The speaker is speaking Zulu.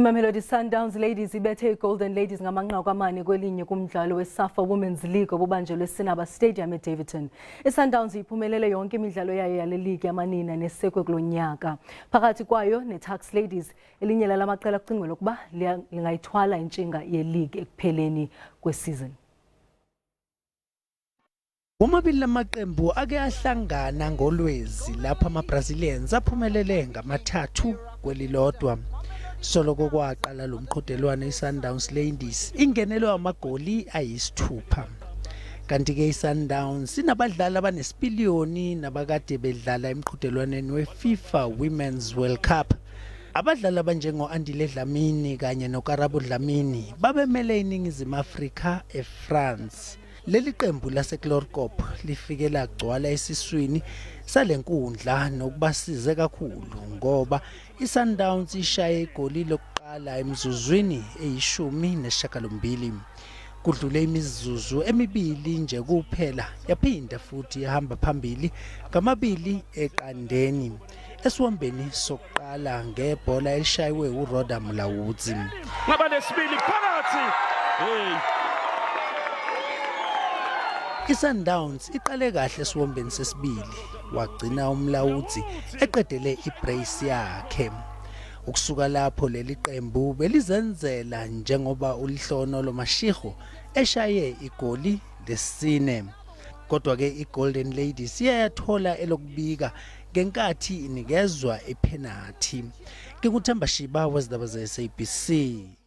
IMamelodi Sundowns Ladies ibethe iGolden Ladies ngamanqaku amane kwelinye kumdlalo weSAFA Womens League obubanjelwee eSenaba Stadium eDaveyton. iSundowns iyiphumelele yonke imidlalo yayo yaleLeague yamanina nesekwee kulonyaka. Phakathi kwayo neTuks Ladies, elinye lalamaqela kucingelwa ukuba lingayithwala intshinga yeLeague ekupheleni kwesizini. Omabili lamaqembu ake ahlangana ngolwezi lapha amaBrazilians aphumelele ngamathathu kwelilodwa. Soloko kwaqala lo mqhudelwano iSundowns Ladies ingenelwe amagoli ayisithupha. Kanti ke iSundowns sinabadlali abanesipiliyoni nabakade bedlala emqhudelwaneni weFIFA Women's World Cup. Abadlali abanjengo-Andile Dlamini kanye noKarabo Dlamini babemele iNingizimu Afrika eFrance. Leli qembu laseClorcop lifike lagcwala esiswini salenkundla nokubasize kakhulu ngoba iSundowns ishaye igoli lokuqala emzuzwini eyi-18. Kudlule imizuzu emibili nje kuphela yaphinda futhi yahamba phambili ngamabili eqandeni esiwombeni sokuqala ngebhola elishaywe uRhoda Mlawudzi. Phakathi iSundowns iqale kahle esiwombeni sesibili wagcina uMlawudzi eqedele ibrace yakhe. Ukusuka lapho leli qembu belizenzela njengoba ulihlono lomashigo eshaye igoli lesine. Kodwa ke iGolden Ladies iyathola elokubika ngenkathi inikezwa ipenalty. Ngikuthemba Shiba wezindaba ze SABC.